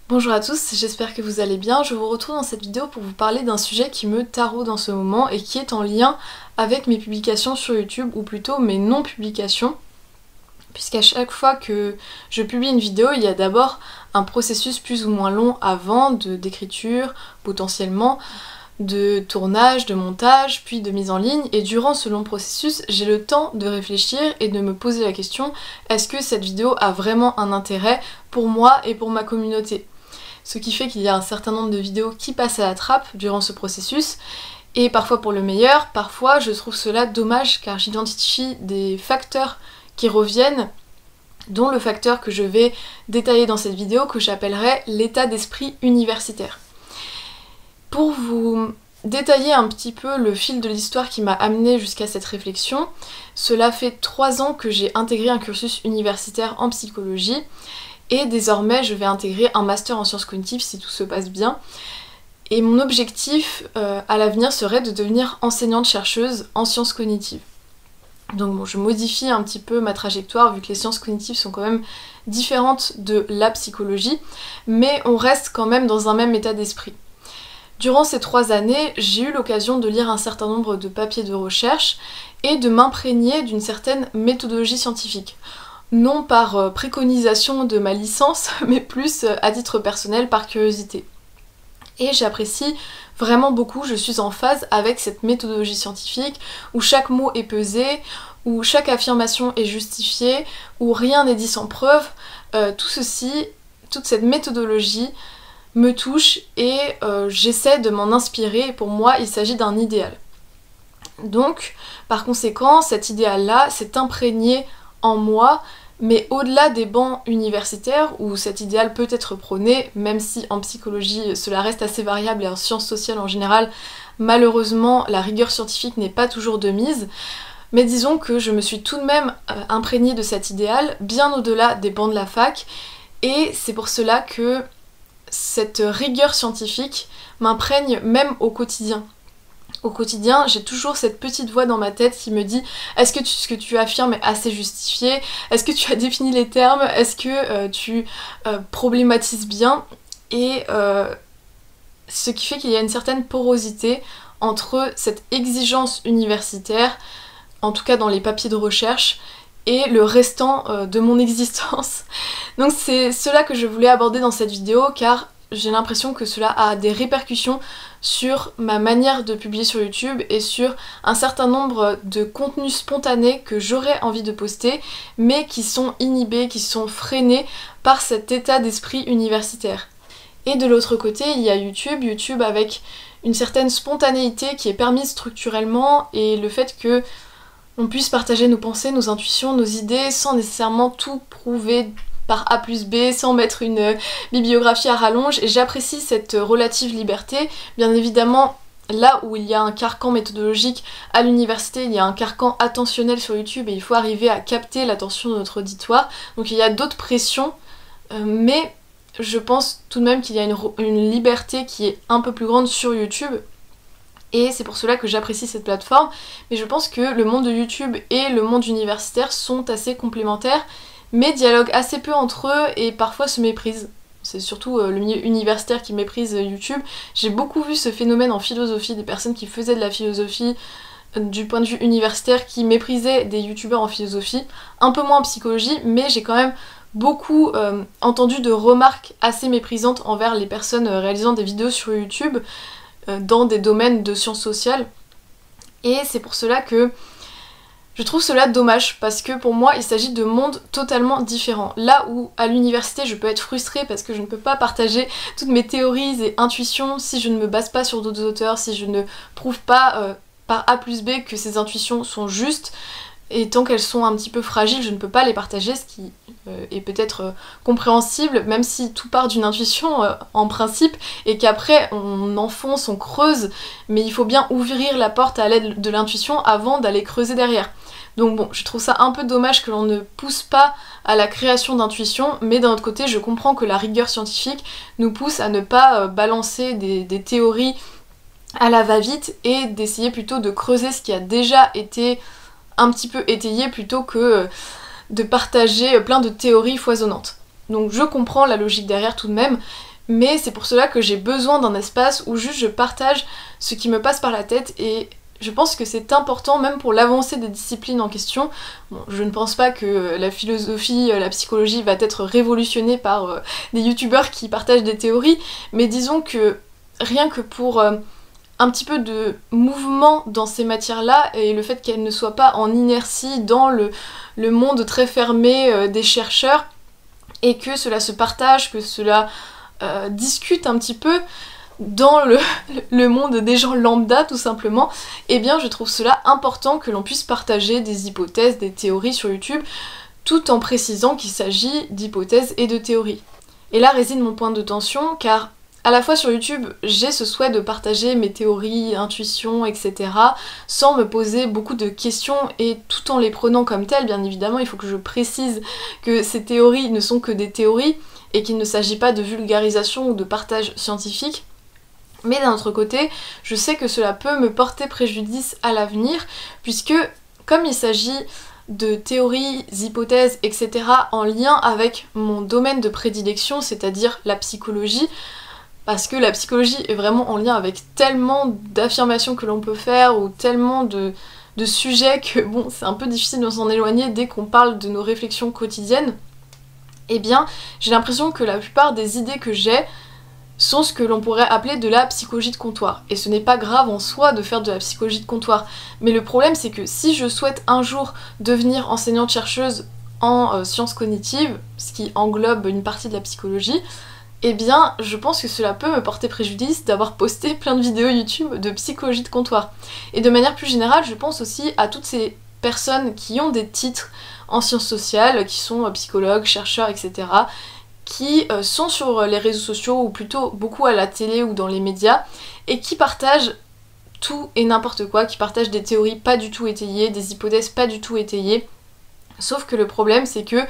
Bonjour à tous, j'espère que vous allez bien. Je vous retrouve dans cette vidéo pour vous parler d'un sujet qui me taraude en ce moment et qui est en lien avec mes publications sur YouTube, ou plutôt mes non-publications. Puisqu'à chaque fois que je publie une vidéo, il y a d'abord un processus plus ou moins long avant d'écriture, potentiellement, de tournage, de montage, puis de mise en ligne. Et durant ce long processus, j'ai le temps de réfléchir et de me poser la question, est-ce que cette vidéo a vraiment un intérêt pour moi et pour ma communauté ? Ce qui fait qu'il y a un certain nombre de vidéos qui passent à la trappe durant ce processus, et parfois pour le meilleur, parfois je trouve cela dommage car j'identifie des facteurs qui reviennent, dont le facteur que je vais détailler dans cette vidéo que j'appellerai l'état d'esprit universitaire. Pour vous détailler un petit peu le fil de l'histoire qui m'a amené jusqu'à cette réflexion, cela fait 3 ans que j'ai intégré un cursus universitaire en psychologie, et désormais je vais intégrer un master en sciences cognitives si tout se passe bien. Et mon objectif à l'avenir serait de devenir enseignante-chercheuse en sciences cognitives. Donc bon, je modifie un petit peu ma trajectoire vu que les sciences cognitives sont quand même différentes de la psychologie, mais on reste quand même dans un même état d'esprit. Durant ces 3 années, j'ai eu l'occasion de lire un certain nombre de papiers de recherche et de m'imprégner d'une certaine méthodologie scientifique. Non par préconisation de ma licence, mais plus à titre personnel, par curiosité. Et j'apprécie vraiment beaucoup, je suis en phase avec cette méthodologie scientifique, où chaque mot est pesé, où chaque affirmation est justifiée, où rien n'est dit sans preuve. Tout ceci, toute cette méthodologie me touche et j'essaie de m'en inspirer. Pour moi, il s'agit d'un idéal. Donc, par conséquent, cet idéal-là s'est imprégné en moi, mais au-delà des bancs universitaires où cet idéal peut être prôné, même si en psychologie cela reste assez variable et en sciences sociales en général, malheureusement la rigueur scientifique n'est pas toujours de mise, mais disons que je me suis tout de même imprégnée de cet idéal bien au-delà des bancs de la fac, et c'est pour cela que cette rigueur scientifique m'imprègne même au quotidien. Au quotidien, j'ai toujours cette petite voix dans ma tête qui me dit est-ce que ce que tu affirmes est assez justifié? Est-ce que tu as défini les termes? Est-ce que tu problématises bien? Et ce qui fait qu'il y a une certaine porosité entre cette exigence universitaire, en tout cas dans les papiers de recherche, et le restant de mon existence. Donc c'est cela que je voulais aborder dans cette vidéo, car j'ai l'impression que cela a des répercussions sur ma manière de publier sur YouTube et sur un certain nombre de contenus spontanés que j'aurais envie de poster, mais qui sont inhibés, qui sont freinés par cet état d'esprit universitaire. Et de l'autre côté, il y a YouTube avec une certaine spontanéité qui est permise structurellement, et le fait que on puisse partager nos pensées, nos intuitions, nos idées, sans nécessairement tout prouver par A plus B, sans mettre une bibliographie à rallonge, et j'apprécie cette relative liberté. Bien évidemment, là où il y a un carcan méthodologique à l'université, il y a un carcan attentionnel sur YouTube, et il faut arriver à capter l'attention de notre auditoire, donc il y a d'autres pressions, mais je pense tout de même qu'il y a une liberté qui est un peu plus grande sur YouTube, et c'est pour cela que j'apprécie cette plateforme. Mais je pense que le monde de YouTube et le monde universitaire sont assez complémentaires, mais dialoguent assez peu entre eux et parfois se méprisent. C'est surtout le milieu universitaire qui méprise YouTube. J'ai beaucoup vu ce phénomène en philosophie, des personnes qui faisaient de la philosophie du point de vue universitaire qui méprisaient des youtubeurs en philosophie, un peu moins en psychologie, mais j'ai quand même beaucoup entendu de remarques assez méprisantes envers les personnes réalisant des vidéos sur YouTube dans des domaines de sciences sociales. Et c'est pour cela que je trouve cela dommage, parce que pour moi il s'agit de mondes totalement différents. Là où à l'université je peux être frustrée parce que je ne peux pas partager toutes mes théories et intuitions si je ne me base pas sur d'autres auteurs, si je ne prouve pas par A plus B que ces intuitions sont justes, et tant qu'elles sont un petit peu fragiles, je ne peux pas les partager, ce qui est peut-être compréhensible, même si tout part d'une intuition en principe, et qu'après on enfonce, on creuse, mais il faut bien ouvrir la porte à l'aide de l'intuition avant d'aller creuser derrière. Donc bon, je trouve ça un peu dommage que l'on ne pousse pas à la création d'intuition, mais d'un autre côté, je comprends que la rigueur scientifique nous pousse à ne pas balancer des théories à la va-vite, et d'essayer plutôt de creuser ce qui a déjà été un petit peu étayé plutôt que de partager plein de théories foisonnantes. Donc je comprends la logique derrière tout de même, mais c'est pour cela que j'ai besoin d'un espace où juste je partage ce qui me passe par la tête, et je pense que c'est important même pour l'avancée des disciplines en question. Bon, je ne pense pas que la philosophie, la psychologie va être révolutionnée par des youtubeurs qui partagent des théories, mais disons que rien que pour un petit peu de mouvement dans ces matières-là, et le fait qu'elles ne soient pas en inertie dans le monde très fermé des chercheurs, et que cela se partage, que cela discute un petit peu dans le monde des gens lambda tout simplement, eh bien je trouve cela important que l'on puisse partager des hypothèses, des théories sur YouTube, tout en précisant qu'il s'agit d'hypothèses et de théories. Et là réside mon point de tension, car à la fois sur YouTube, j'ai ce souhait de partager mes théories, intuitions, etc. sans me poser beaucoup de questions, et tout en les prenant comme telles. Bien évidemment, il faut que je précise que ces théories ne sont que des théories et qu'il ne s'agit pas de vulgarisation ou de partage scientifique. Mais d'un autre côté, je sais que cela peut me porter préjudice à l'avenir, puisque comme il s'agit de théories, hypothèses, etc. en lien avec mon domaine de prédilection, c'est-à-dire la psychologie, parce que la psychologie est vraiment en lien avec tellement d'affirmations que l'on peut faire, ou tellement de sujets que bon, c'est un peu difficile de s'en éloigner dès qu'on parle de nos réflexions quotidiennes, eh bien j'ai l'impression que la plupart des idées que j'ai sont ce que l'on pourrait appeler de la psychologie de comptoir. Et ce n'est pas grave en soi de faire de la psychologie de comptoir, mais le problème c'est que si je souhaite un jour devenir enseignante-chercheuse en sciences cognitives, ce qui englobe une partie de la psychologie, eh bien je pense que cela peut me porter préjudice d'avoir posté plein de vidéos YouTube de psychologie de comptoir. Et de manière plus générale, je pense aussi à toutes ces personnes qui ont des titres en sciences sociales, qui sont psychologues, chercheurs, etc., qui sont sur les réseaux sociaux, ou plutôt beaucoup à la télé ou dans les médias, et qui partagent tout et n'importe quoi, qui partagent des théories pas du tout étayées, des hypothèses pas du tout étayées. Sauf que le problème c'est que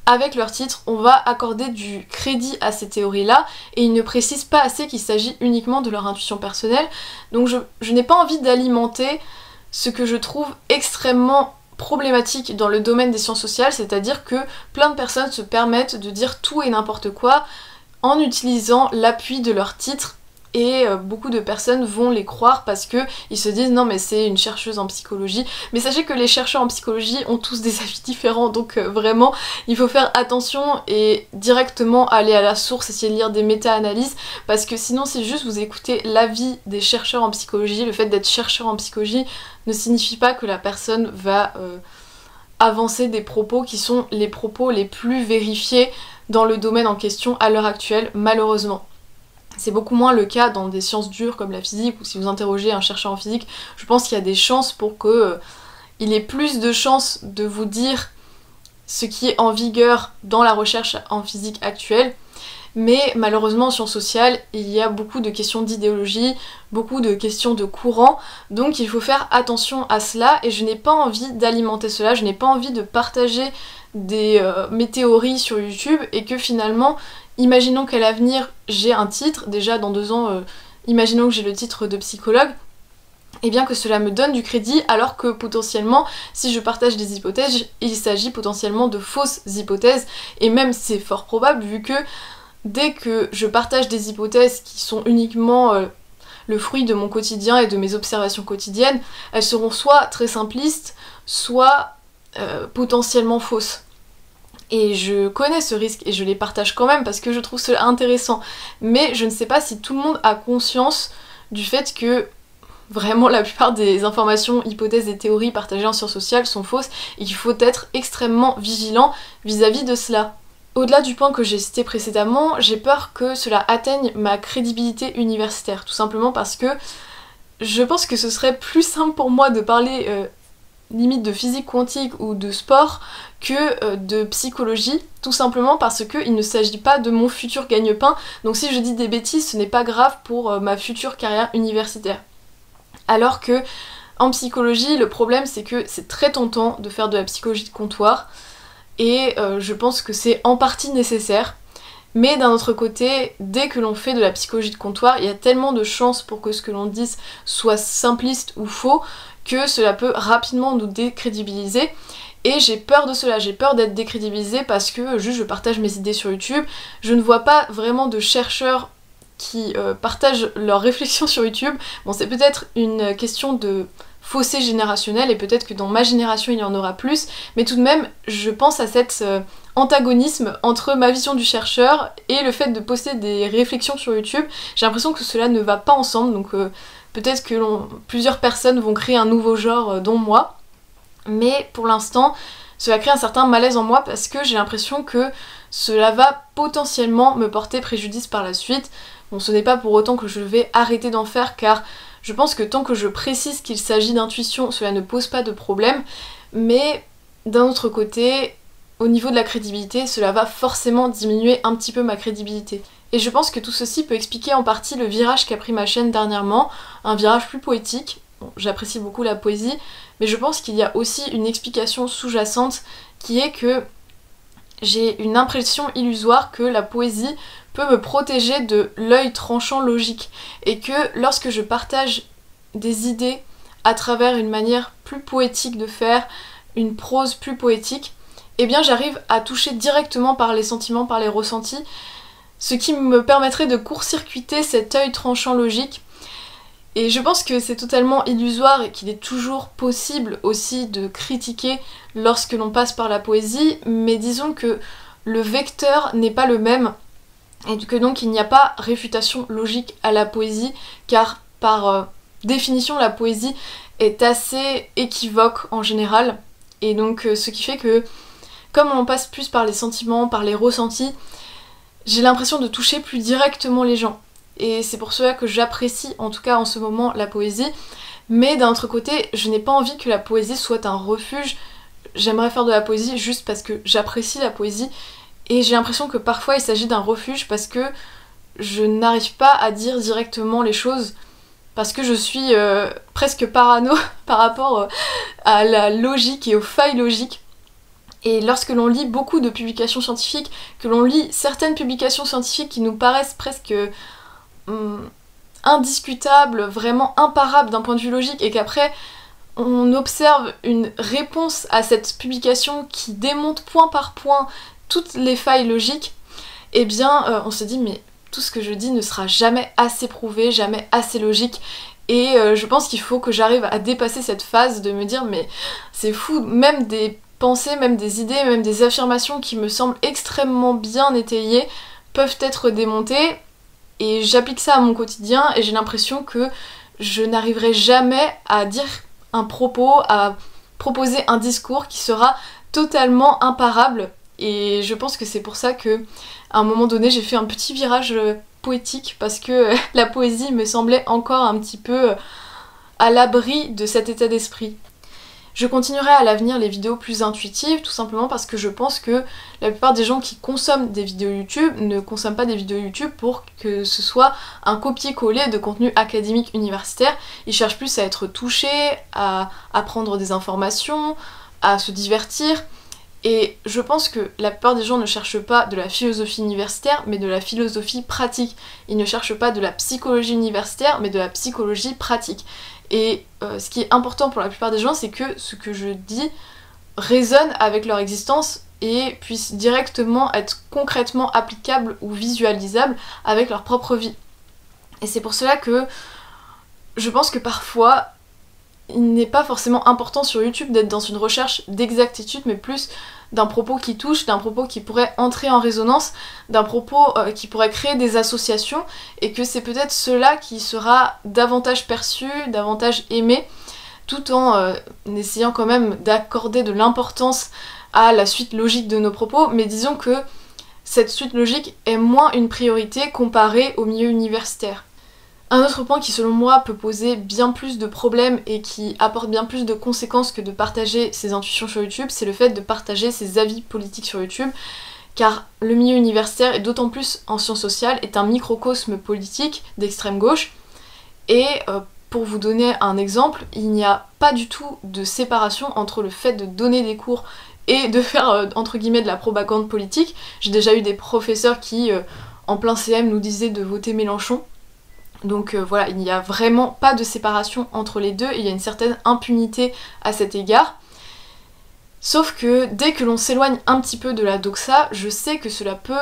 avec leur titre, on va accorder du crédit à ces théories-là, et ils ne précisent pas assez qu'il s'agit uniquement de leur intuition personnelle. Donc je n'ai pas envie d'alimenter ce que je trouve extrêmement problématique dans le domaine des sciences sociales, c'est-à-dire que plein de personnes se permettent de dire tout et n'importe quoi en utilisant l'appui de leur titre, et beaucoup de personnes vont les croire parce que ils se disent non mais c'est une chercheuse en psychologie. Mais sachez que les chercheurs en psychologie ont tous des avis différents, donc vraiment il faut faire attention et directement aller à la source, essayer de lire des méta-analyses, parce que sinon si juste vous écoutez l'avis des chercheurs en psychologie, le fait d'être chercheur en psychologie ne signifie pas que la personne va avancer des propos qui sont les propos les plus vérifiés dans le domaine en question à l'heure actuelle, malheureusement. C'est beaucoup moins le cas dans des sciences dures comme la physique, ou si vous interrogez un chercheur en physique, je pense qu'il y a des chances pour que il ait plus de chances de vous dire ce qui est en vigueur dans la recherche en physique actuelle. Mais malheureusement en sciences sociales, il y a beaucoup de questions d'idéologie, beaucoup de questions de courant, donc il faut faire attention à cela, et je n'ai pas envie d'alimenter cela, je n'ai pas envie de partager mes théories sur YouTube, et que finalement, imaginons qu'à l'avenir j'ai un titre, déjà dans 2 ans, imaginons que j'ai le titre de psychologue, et bien que cela me donne du crédit, alors que potentiellement, si je partage des hypothèses, il s'agit potentiellement de fausses hypothèses, et même c'est fort probable vu que dès que je partage des hypothèses qui sont uniquement le fruit de mon quotidien et de mes observations quotidiennes, elles seront soit très simplistes, soit potentiellement fausses. Et je connais ce risque et je les partage quand même parce que je trouve cela intéressant. Mais je ne sais pas si tout le monde a conscience du fait que vraiment la plupart des informations, hypothèses et théories partagées en sciences sociales sont fausses, et qu'il faut être extrêmement vigilant vis-à-vis de cela. Au-delà du point que j'ai cité précédemment, j'ai peur que cela atteigne ma crédibilité universitaire, tout simplement parce que je pense que ce serait plus simple pour moi de parler limite de physique quantique ou de sport que de psychologie, tout simplement parce qu'il ne s'agit pas de mon futur gagne-pain, donc si je dis des bêtises, ce n'est pas grave pour ma future carrière universitaire. Alors que en psychologie, le problème c'est que c'est très tentant de faire de la psychologie de comptoir, et je pense que c'est en partie nécessaire, mais d'un autre côté, dès que l'on fait de la psychologie de comptoir, il y a tellement de chances pour que ce que l'on dise soit simpliste ou faux que cela peut rapidement nous décrédibiliser. Et j'ai peur de cela, j'ai peur d'être décrédibilisée parce que juste je partage mes idées sur YouTube. Je ne vois pas vraiment de chercheurs qui partagent leurs réflexions sur YouTube. Bon, c'est peut-être une question de fossé générationnel et peut-être que dans ma génération il y en aura plus, mais tout de même je pense à cet antagonisme entre ma vision du chercheur et le fait de poster des réflexions sur YouTube. J'ai l'impression que cela ne va pas ensemble, donc peut-être que plusieurs personnes vont créer un nouveau genre, dont moi. Mais pour l'instant, cela crée un certain malaise en moi parce que j'ai l'impression que cela va potentiellement me porter préjudice par la suite. Bon, ce n'est pas pour autant que je vais arrêter d'en faire car je pense que tant que je précise qu'il s'agit d'intuition, cela ne pose pas de problème. Mais d'un autre côté, au niveau de la crédibilité, cela va forcément diminuer un petit peu ma crédibilité. Et je pense que tout ceci peut expliquer en partie le virage qu'a pris ma chaîne dernièrement, un virage plus poétique. Bon, j'apprécie beaucoup la poésie, mais je pense qu'il y a aussi une explication sous-jacente qui est que j'ai une impression illusoire que la poésie peut me protéger de l'œil tranchant logique et que lorsque je partage des idées à travers une manière plus poétique de faire, une prose plus poétique, eh bien j'arrive à toucher directement par les sentiments, par les ressentis, ce qui me permettrait de court-circuiter cet œil tranchant logique. Et je pense que c'est totalement illusoire et qu'il est toujours possible aussi de critiquer lorsque l'on passe par la poésie, mais disons que le vecteur n'est pas le même et que donc il n'y a pas réfutation logique à la poésie car par définition la poésie est assez équivoque en général et donc ce qui fait que comme on passe plus par les sentiments, par les ressentis, j'ai l'impression de toucher plus directement les gens. Et c'est pour cela que j'apprécie, en tout cas en ce moment, la poésie. Mais d'un autre côté, je n'ai pas envie que la poésie soit un refuge. J'aimerais faire de la poésie juste parce que j'apprécie la poésie. Et j'ai l'impression que parfois il s'agit d'un refuge parce que je n'arrive pas à dire directement les choses. Parce que je suis presque parano par rapport à la logique et aux failles logiques. Et lorsque l'on lit beaucoup de publications scientifiques, que l'on lit certaines publications scientifiques qui nous paraissent presque indiscutable, vraiment imparable d'un point de vue logique et qu'après on observe une réponse à cette publication qui démonte point par point toutes les failles logiques, eh bien on se dit mais tout ce que je dis ne sera jamais assez prouvé, jamais assez logique et je pense qu'il faut que j'arrive à dépasser cette phase de me dire mais c'est fou, même des pensées, même des idées, même des affirmations qui me semblent extrêmement bien étayées peuvent être démontées. Et j'applique ça à mon quotidien et j'ai l'impression que je n'arriverai jamais à dire un propos, à proposer un discours qui sera totalement imparable. Et je pense que c'est pour ça que à un moment donné j'ai fait un petit virage poétique parce que la poésie me semblait encore un petit peu à l'abri de cet état d'esprit. Je continuerai à l'avenir les vidéos plus intuitives, tout simplement parce que je pense que la plupart des gens qui consomment des vidéos YouTube ne consomment pas des vidéos YouTube pour que ce soit un copier-coller de contenu académique universitaire. Ils cherchent plus à être touchés, à apprendre des informations, à se divertir. Et je pense que la plupart des gens ne cherchent pas de la philosophie universitaire, mais de la philosophie pratique. Ils ne cherchent pas de la psychologie universitaire, mais de la psychologie pratique. Et ce qui est important pour la plupart des gens, c'est que ce que je dis résonne avec leur existence et puisse directement être concrètement applicable ou visualisable avec leur propre vie. Et c'est pour cela que je pense que parfois, il n'est pas forcément important sur YouTube d'être dans une recherche d'exactitude, mais plus d'un propos qui touche, d'un propos qui pourrait entrer en résonance, d'un propos qui pourrait créer des associations, et que c'est peut-être cela qui sera davantage perçu, davantage aimé, tout en essayant quand même d'accorder de l'importance à la suite logique de nos propos, mais disons que cette suite logique est moins une priorité comparée au milieu universitaire. Un autre point qui selon moi peut poser bien plus de problèmes et qui apporte bien plus de conséquences que de partager ses intuitions sur YouTube, c'est le fait de partager ses avis politiques sur YouTube, car le milieu universitaire, et d'autant plus en sciences sociales, est un microcosme politique d'extrême gauche, et pour vous donner un exemple, il n'y a pas du tout de séparation entre le fait de donner des cours et de faire entre guillemets de la propagande politique. J'ai déjà eu des professeurs qui, en plein CM, nous disaient de voter Mélenchon. Donc voilà, il n'y a vraiment pas de séparation entre les deux, et il y a une certaine impunité à cet égard. Sauf que dès que l'on s'éloigne un petit peu de la doxa, je sais que cela peut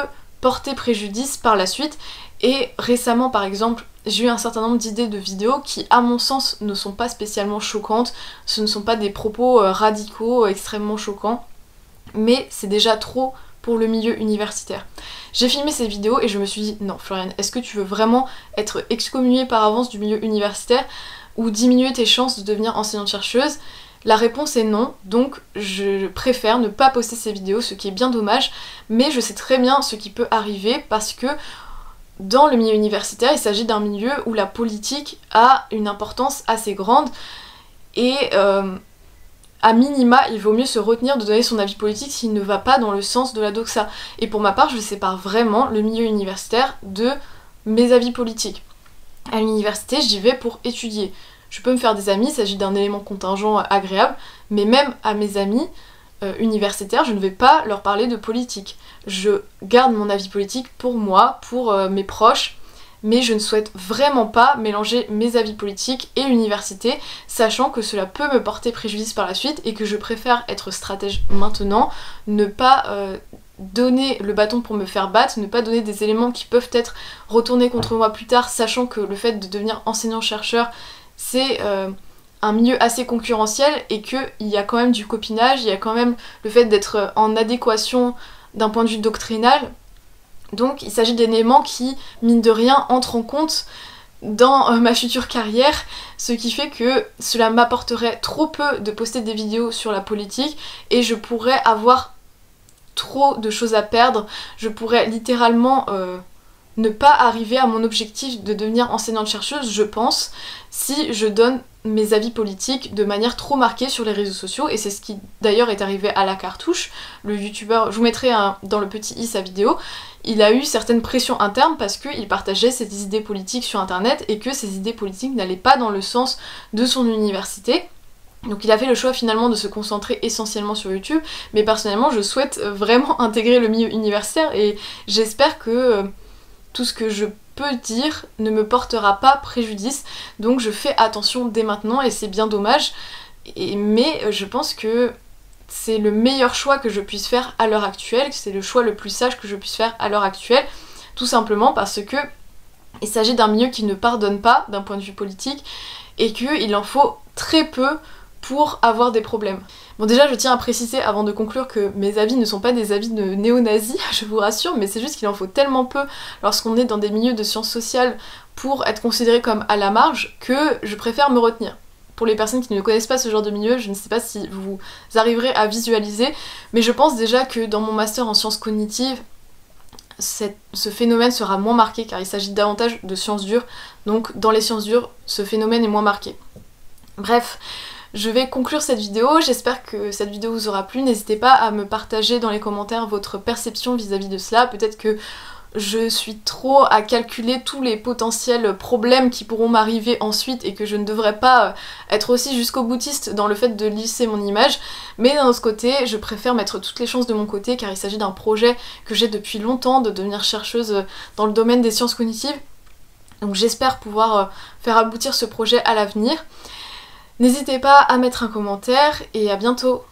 porter préjudice par la suite. Et récemment par exemple, j'ai eu un certain nombre d'idées de vidéos qui à mon sens ne sont pas spécialement choquantes, ce ne sont pas des propos radicaux extrêmement choquants, mais c'est déjà trop pour le milieu universitaire. J'ai filmé ces vidéos et je me suis dit non Floriane, est-ce que tu veux vraiment être excommuniée par avance du milieu universitaire ou diminuer tes chances de devenir enseignante-chercheuse? La réponse est non, donc je préfère ne pas poster ces vidéos, ce qui est bien dommage, mais je sais très bien ce qui peut arriver parce que dans le milieu universitaire, il s'agit d'un milieu où la politique a une importance assez grande et à minima, il vaut mieux se retenir de donner son avis politique s'il ne va pas dans le sens de la doxa. Et pour ma part, je sépare vraiment le milieu universitaire de mes avis politiques. À l'université, j'y vais pour étudier. Je peux me faire des amis, il s'agit d'un élément contingent agréable, mais même à mes amis universitaires, je ne vais pas leur parler de politique. Je garde mon avis politique pour moi, pour mes proches, mais je ne souhaite vraiment pas mélanger mes avis politiques et l'université, sachant que cela peut me porter préjudice par la suite et que je préfère être stratège maintenant, ne pas donner le bâton pour me faire battre, ne pas donner des éléments qui peuvent être retournés contre moi plus tard, sachant que le fait de devenir enseignant-chercheur, c'est un milieu assez concurrentiel et qu'il y a quand même du copinage, il y a quand même le fait d'être en adéquation d'un point de vue doctrinal. Donc il s'agit d'éléments qui, mine de rien, entrent en compte dans ma future carrière, ce qui fait que cela m'apporterait trop peu de poster des vidéos sur la politique et je pourrais avoir trop de choses à perdre, je pourrais littéralement ne pas arriver à mon objectif de devenir enseignante-chercheuse, je pense, si je donne mes avis politiques de manière trop marquée sur les réseaux sociaux, et c'est ce qui d'ailleurs est arrivé à La Cartouche, le youtubeur, je vous mettrai dans le petit i sa vidéo, il a eu certaines pressions internes parce qu'il partageait ses idées politiques sur internet et que ses idées politiques n'allaient pas dans le sens de son université. Donc il a fait le choix finalement de se concentrer essentiellement sur YouTube, mais personnellement je souhaite vraiment intégrer le milieu universitaire et j'espère que tout ce que je peux dire ne me portera pas préjudice, donc je fais attention dès maintenant et c'est bien dommage, mais je pense que c'est le meilleur choix que je puisse faire à l'heure actuelle, c'est le choix le plus sage que je puisse faire à l'heure actuelle, tout simplement parce que il s'agit d'un milieu qui ne pardonne pas d'un point de vue politique et qu'il en faut très peu pour avoir des problèmes. Bon déjà je tiens à préciser avant de conclure que mes avis ne sont pas des avis de néo-nazis, je vous rassure, mais c'est juste qu'il en faut tellement peu lorsqu'on est dans des milieux de sciences sociales pour être considéré comme à la marge que je préfère me retenir. Pour les personnes qui ne connaissent pas ce genre de milieu, je ne sais pas si vous arriverez à visualiser, mais je pense déjà que dans mon master en sciences cognitives, ce phénomène sera moins marqué car il s'agit davantage de sciences dures, donc dans les sciences dures, ce phénomène est moins marqué. Bref, je vais conclure cette vidéo, j'espère que cette vidéo vous aura plu, n'hésitez pas à me partager dans les commentaires votre perception vis-à-vis de cela, peut-être que je suis trop à calculer tous les potentiels problèmes qui pourront m'arriver ensuite et que je ne devrais pas être aussi jusqu'au boutiste dans le fait de lisser mon image, mais d'un autre côté je préfère mettre toutes les chances de mon côté car il s'agit d'un projet que j'ai depuis longtemps de devenir chercheuse dans le domaine des sciences cognitives, donc j'espère pouvoir faire aboutir ce projet à l'avenir. N'hésitez pas à mettre un commentaire et à bientôt!